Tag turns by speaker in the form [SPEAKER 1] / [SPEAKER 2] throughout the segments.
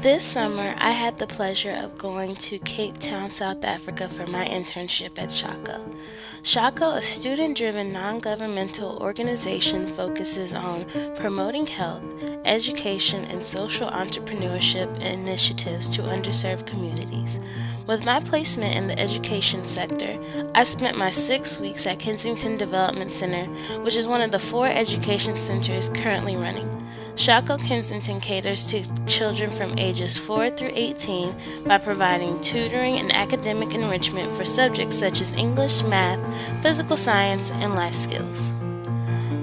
[SPEAKER 1] This summer, I had the pleasure of going to Cape Town, South Africa for my internship at SHAWCO. SHAWCO, a student driven non governmental organization, focuses on promoting health, education, and social entrepreneurship initiatives to underserved communities. With my placement in the education sector, I spent my 6 weeks at Kensington Development Center, which is one of the 4 education centers currently running. SHAWCO Kensington caters to children from ages 4 through 18 by providing tutoring and academic enrichment for subjects such as English, math, physical science, and life skills.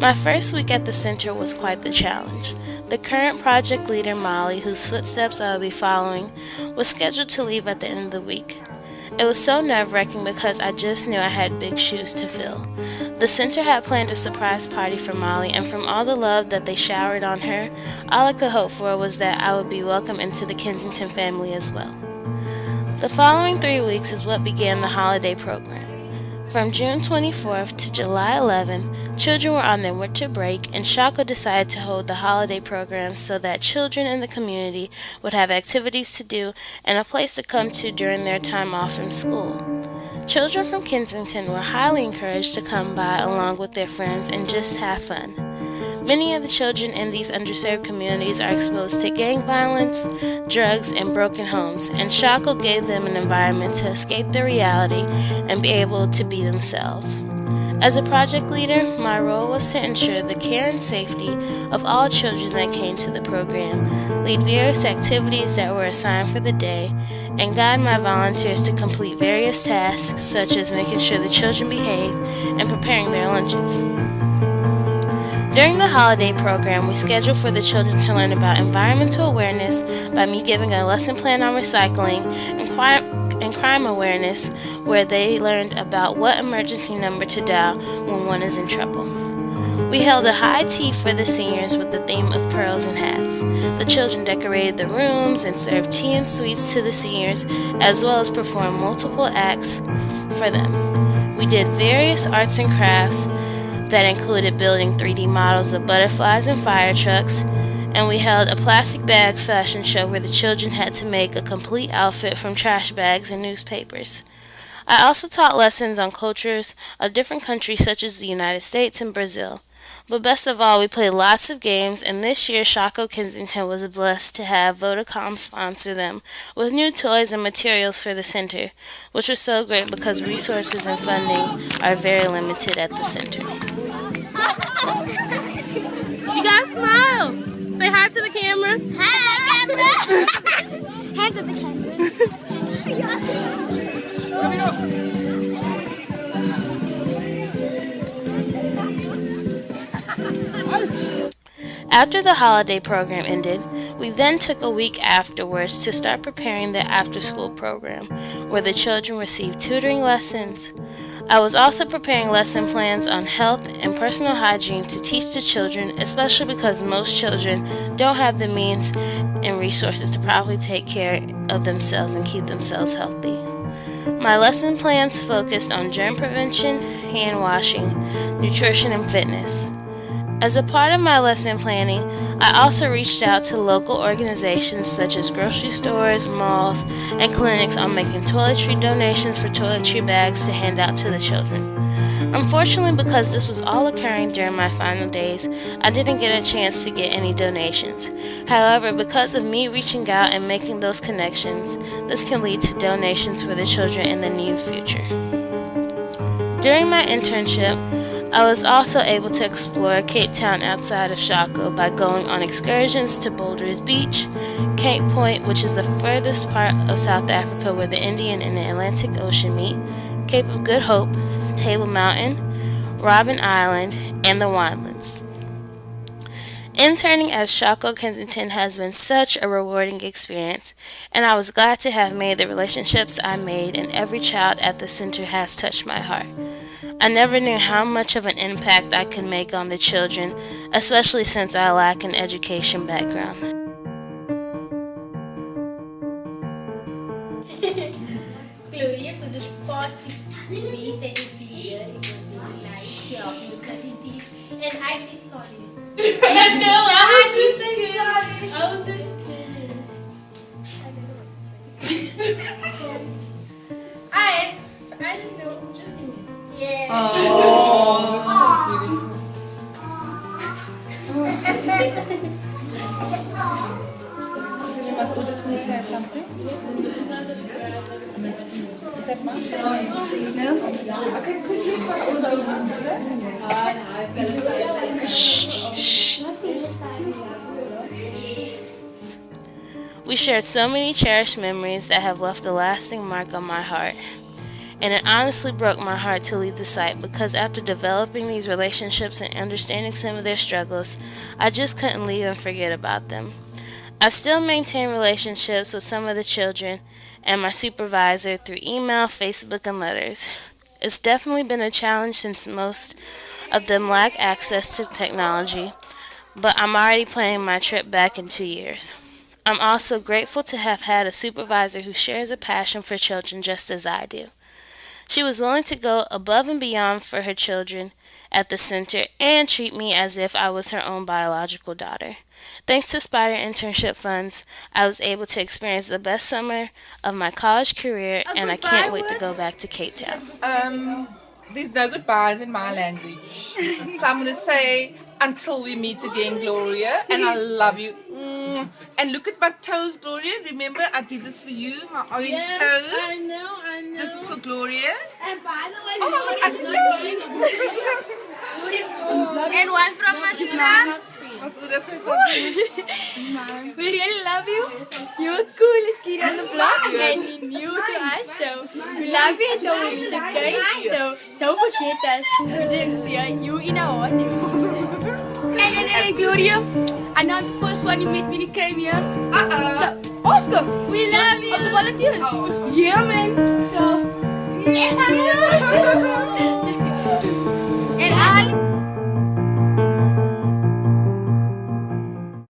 [SPEAKER 1] My first week at the center was quite the challenge. The current project leader, Molly, whose footsteps I will be following, was scheduled to leave at the end of the week. It was so nerve-wracking because I just knew I had big shoes to fill. The center had planned a surprise party for Molly, and from all the love that they showered on her, all I could hope for was that I would be welcomed into the Kensington family as well. The following 3 weeks is what began the holiday program. From June 24th to July 11th, children were on their winter break, and SHAWCO decided to hold the holiday program so that children in the community would have activities to do and a place to come to during their time off from school. Children from Kensington were highly encouraged to come by along with their friends and just have fun. Many of the children in these underserved communities are exposed to gang violence, drugs, and broken homes, and SHAWCO gave them an environment to escape their reality and be able to be themselves. As a project leader, my role was to ensure the care and safety of all children that came to the program, lead various activities that were assigned for the day, and guide my volunteers to complete various tasks such as making sure the children behave and preparing their lunches. During the holiday program, we scheduled for the children to learn about environmental awareness by me giving a lesson plan on recycling and crime awareness, where they learned about what emergency number to dial when one is in trouble. We held a high tea for the seniors with the theme of pearls and hats. The children decorated the rooms and served tea and sweets to the seniors, as well as performed multiple acts for them. We did various arts and crafts that included building 3D models of butterflies and fire trucks, and we held a plastic bag fashion show where the children had to make a complete outfit from trash bags and newspapers. I also taught lessons on cultures of different countries such as the United States and Brazil. But best of all, we played lots of games, and this year SHAWCO Kensington was blessed to have Vodacom sponsor them with new toys and materials for the center, which was so great because resources and funding are very limited at the center. You gotta smile! Say hi to the camera.
[SPEAKER 2] Hi, camera. Hands to the camera. Here we go.
[SPEAKER 1] After the holiday program ended, we then took a week afterwards to start preparing the after-school program, where the children received tutoring lessons. I was also preparing lesson plans on health and personal hygiene to teach the children, especially because most children don't have the means and resources to properly take care of themselves and keep themselves healthy. My lesson plans focused on germ prevention, hand washing, nutrition, and fitness. As a part of my lesson planning, I also reached out to local organizations such as grocery stores, malls, and clinics on making toiletry donations for toiletry bags to hand out to the children. Unfortunately, because this was all occurring during my final days, I didn't get a chance to get any donations. However, because of me reaching out and making those connections, this can lead to donations for the children in the near future. During my internship, I was also able to explore Cape Town outside of SHAWCO by going on excursions to Boulders Beach, Cape Point, which is the furthest part of South Africa where the Indian and the Atlantic Ocean meet, Cape of Good Hope, Table Mountain, Robben Island, and the Winelands. Interning at SHAWCO Kensington has been such a rewarding experience, and I was glad to have made the relationships I made, and every child at the center has touched my heart. I never knew how much of an impact I could make on the children, especially since I lack an education background.
[SPEAKER 3] Chloe, for the past weeks I did here, it was really nice here because you teach, and I said sorry.
[SPEAKER 4] I know, I was just kidding. I was just kidding. Was Uda's going to say something? Is that much? No. Okay, could you
[SPEAKER 1] We shared so many cherished memories that have left a lasting mark on my heart. And it honestly broke my heart to leave the site because after developing these relationships and understanding some of their struggles, I just couldn't leave and forget about them. I still maintain relationships with some of the children and my supervisor through email, Facebook, and letters. It's definitely been a challenge since most of them lack access to technology, but I'm already planning my trip back in 2 years. I'm also grateful to have had a supervisor who shares a passion for children just as I do. She was willing to go above and beyond for her children at the center and treat me as if I was her own biological daughter. Thanks to Spider Internship Funds, I was able to experience the best summer of my college career, and I can't wait to go back to Cape Town.
[SPEAKER 4] There's no goodbyes in my language. So I'm going to say, until we meet again, Gloria, and I love you. And look at my toes, Gloria. Remember, I did this for you, my orange toes.
[SPEAKER 3] I know.
[SPEAKER 4] This is for Gloria.
[SPEAKER 3] And by the way,
[SPEAKER 2] And one from Masuda.
[SPEAKER 4] Masuda say something.
[SPEAKER 2] We really love you. You're the coolest kid on the block and you're new to us, so we love you and don't want you to game. So don't forget us. We just see you in our heart. And Gloria, I know the first one you met when you came here. So, Oscar, we love you. Of the volunteers. Yeah, man. So, yeah.